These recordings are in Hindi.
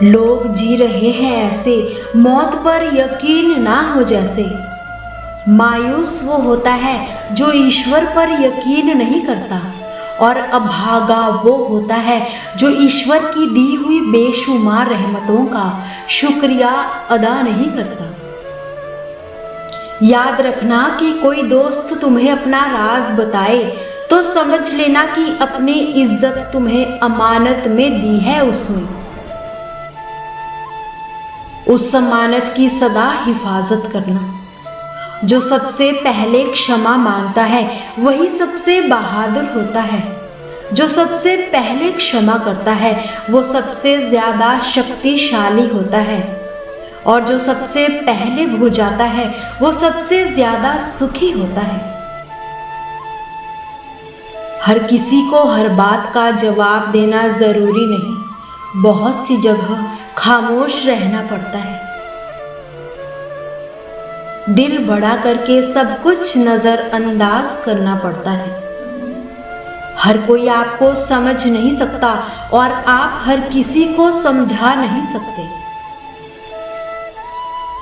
लोग जी रहे हैं ऐसे, मौत पर यकीन ना हो जैसे। मायूस वो होता है जो ईश्वर पर यकीन नहीं करता, और अभागा वो होता है जो ईश्वर की दी हुई बेशुमार रहमतों का शुक्रिया अदा नहीं करता। याद रखना कि कोई दोस्त तुम्हें अपना राज बताए तो समझ लेना कि अपनी इज्जत तुम्हें अमानत में दी है उसने। उस अमानत की सदा हिफाजत करना। जो सबसे पहले क्षमा मांगता है वही सबसे बहादुर होता है। जो सबसे पहले क्षमा करता है वो सबसे ज्यादा शक्तिशाली होता है, और जो सबसे पहले भूल जाता है वो सबसे ज्यादा सुखी होता है। हर किसी को हर बात का जवाब देना जरूरी नहीं। बहुत सी जगह खामोश रहना पड़ता है। दिल बड़ा करके सब कुछ नजरअंदाज करना पड़ता है। हर कोई आपको समझ नहीं सकता और आप हर किसी को समझा नहीं सकते।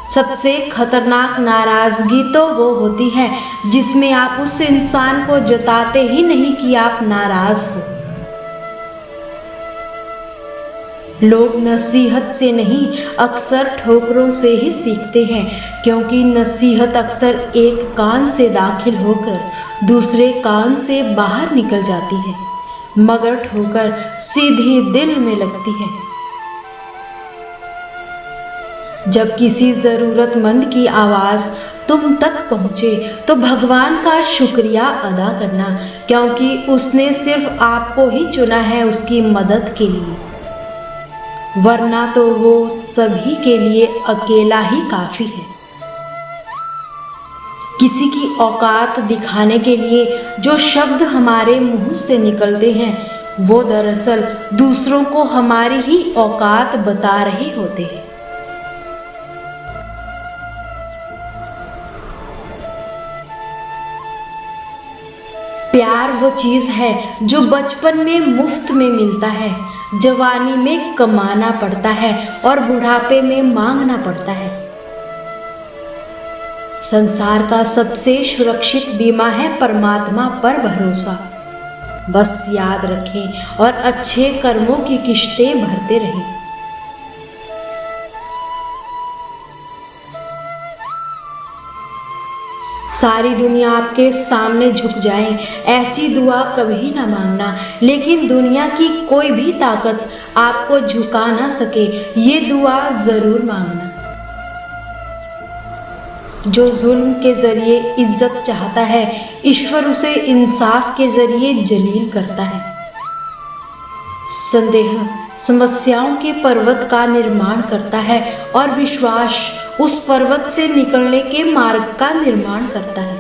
सबसे खतरनाक नाराजगी तो वो होती है जिसमें आप उस इंसान को जताते ही नहीं कि आप नाराज हो। लोग नसीहत से नहीं, अक्सर ठोकरों से ही सीखते हैं, क्योंकि नसीहत अक्सर एक कान से दाखिल होकर दूसरे कान से बाहर निकल जाती है, मगर ठोकर सीधी दिल में लगती है। जब किसी ज़रूरतमंद की आवाज़ तुम तक पहुँचे तो भगवान का शुक्रिया अदा करना, क्योंकि उसने सिर्फ आपको ही चुना है उसकी मदद के लिए, वरना तो वो सभी के लिए अकेला ही काफ़ी है। किसी की औकात दिखाने के लिए जो शब्द हमारे मुंह से निकलते हैं वो दरअसल दूसरों को हमारी ही औकात बता रहे होते हैं। प्यार वो चीज़ है जो बचपन में मुफ्त में मिलता है, जवानी में कमाना पड़ता है और बुढ़ापे में मांगना पड़ता है। संसार का सबसे सुरक्षित बीमा है परमात्मा पर भरोसा। बस याद रखें और अच्छे कर्मों की किश्तें भरते रहें। सारी दुनिया आपके सामने झुक जाए ऐसी दुआ कभी ना मांगना, लेकिन दुनिया की कोई भी ताकत आपको झुका ना सके ये दुआ ज़रूर मांगना। जो जुल्म के ज़रिए इज्जत चाहता है ईश्वर उसे इंसाफ के ज़रिए जलील करता है। संदेह समस्याओं के पर्वत का निर्माण करता है और विश्वास उस पर्वत से निकलने के मार्ग का निर्माण करता है।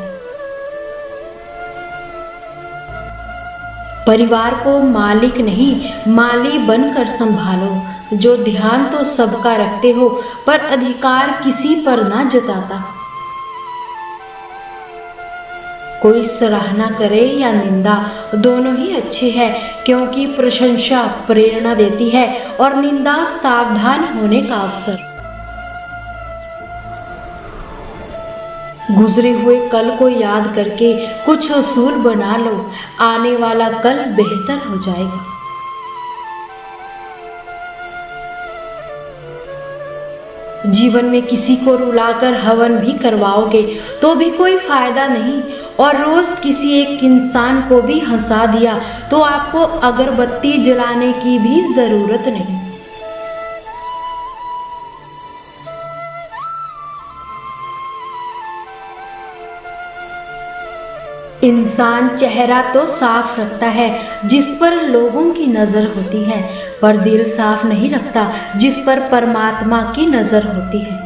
परिवार को मालिक नहीं माली बनकर संभालो। जो ध्यान तो सबका रखते हो पर अधिकार किसी पर ना जताता। कोई सराहना करे या निंदा दोनों ही अच्छे हैं, क्योंकि प्रशंसा प्रेरणा देती है और निंदा सावधान होने का अवसर। गुजरे हुए कल को याद करके कुछ उसूल बना लो, आने वाला कल बेहतर हो जाएगा। जीवन में किसी को रुलाकर हवन भी करवाओगे तो भी कोई फायदा नहीं, और रोज किसी एक इंसान को भी हंसा दिया तो आपको अगरबत्ती जलाने की भी जरूरत नहीं। इंसान चेहरा तो साफ रखता है जिस पर लोगों की नज़र होती है, पर दिल साफ नहीं रखता जिस पर परमात्मा की नज़र होती है।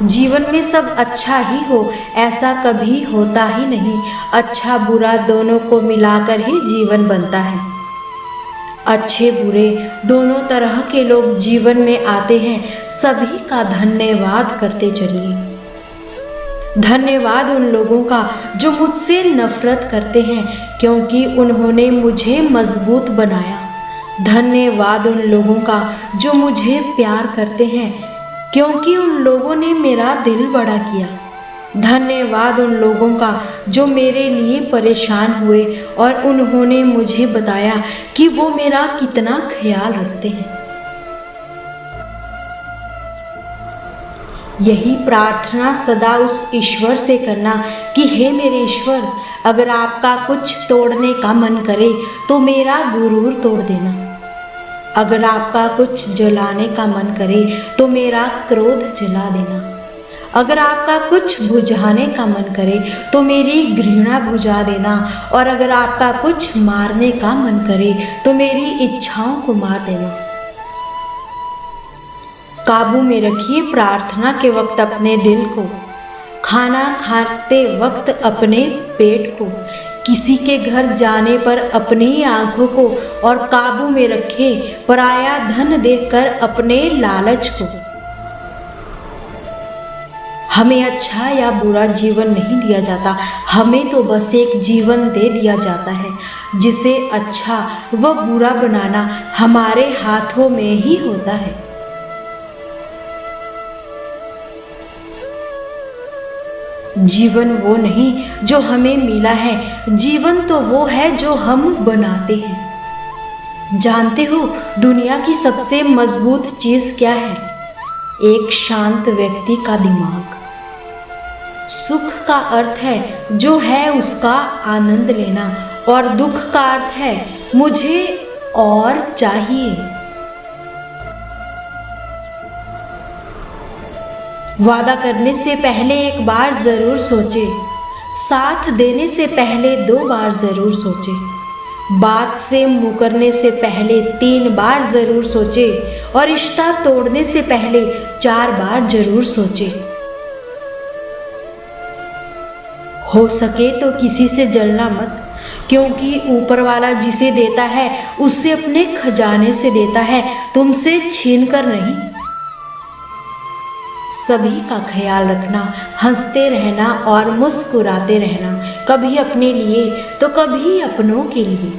जीवन में सब अच्छा ही हो ऐसा कभी होता ही नहीं। अच्छा बुरा दोनों को मिलाकर ही जीवन बनता है। अच्छे बुरे दोनों तरह के लोग जीवन में आते हैं, सभी का धन्यवाद करते चलिए। धन्यवाद उन लोगों का जो मुझसे नफरत करते हैं, क्योंकि उन्होंने मुझे मजबूत बनाया। धन्यवाद उन लोगों का जो मुझे प्यार करते हैं, क्योंकि उन लोगों ने मेरा दिल बड़ा किया। धन्यवाद उन लोगों का जो मेरे लिए परेशान हुए और उन्होंने मुझे बताया कि वो मेरा कितना ख्याल रखते हैं। यही प्रार्थना सदा उस ईश्वर से करना कि हे मेरे ईश्वर, अगर आपका कुछ तोड़ने का मन करे तो मेरा गुरूर तोड़ देना। अगर आपका कुछ जलाने का मन करे तो मेरा क्रोध जला देना। अगर आपका कुछ बुझाने का मन करे तो मेरी घृणा बुझा देना। और अगर आपका कुछ मारने का मन करे तो मेरी इच्छाओं को मार देना। काबू में रखिए प्रार्थना के वक्त अपने दिल को, खाना खाते वक्त अपने पेट को, किसी के घर जाने पर अपनी आंखों को, और काबू में रखे पराया धन देखकर अपने लालच को। हमें अच्छा या बुरा जीवन नहीं दिया जाता, हमें तो बस एक जीवन दे दिया जाता है जिसे अच्छा व बुरा बनाना हमारे हाथों में ही होता है। जीवन वो नहीं जो हमें मिला है, जीवन तो वो है जो हम बनाते हैं। जानते हो दुनिया की सबसे मजबूत चीज क्या है? एक शांत व्यक्ति का दिमाग। सुख का अर्थ है जो है उसका आनंद लेना, और दुख का अर्थ है मुझे और चाहिए। वादा करने से पहले एक बार जरूर सोचे, साथ देने से पहले 2 बार जरूर सोचे, बात से मुकरने से पहले 3 बार जरूर सोचे, और रिश्ता तोड़ने से पहले 4 बार जरूर सोचे। हो सके तो किसी से जलना मत, क्योंकि ऊपर वाला जिसे देता है उससे अपने खजाने से देता है, तुमसे छीन कर नहीं। सभी का ख्याल रखना, हंसते रहना और मुस्कुराते रहना, कभी अपने लिए तो कभी अपनों के लिए।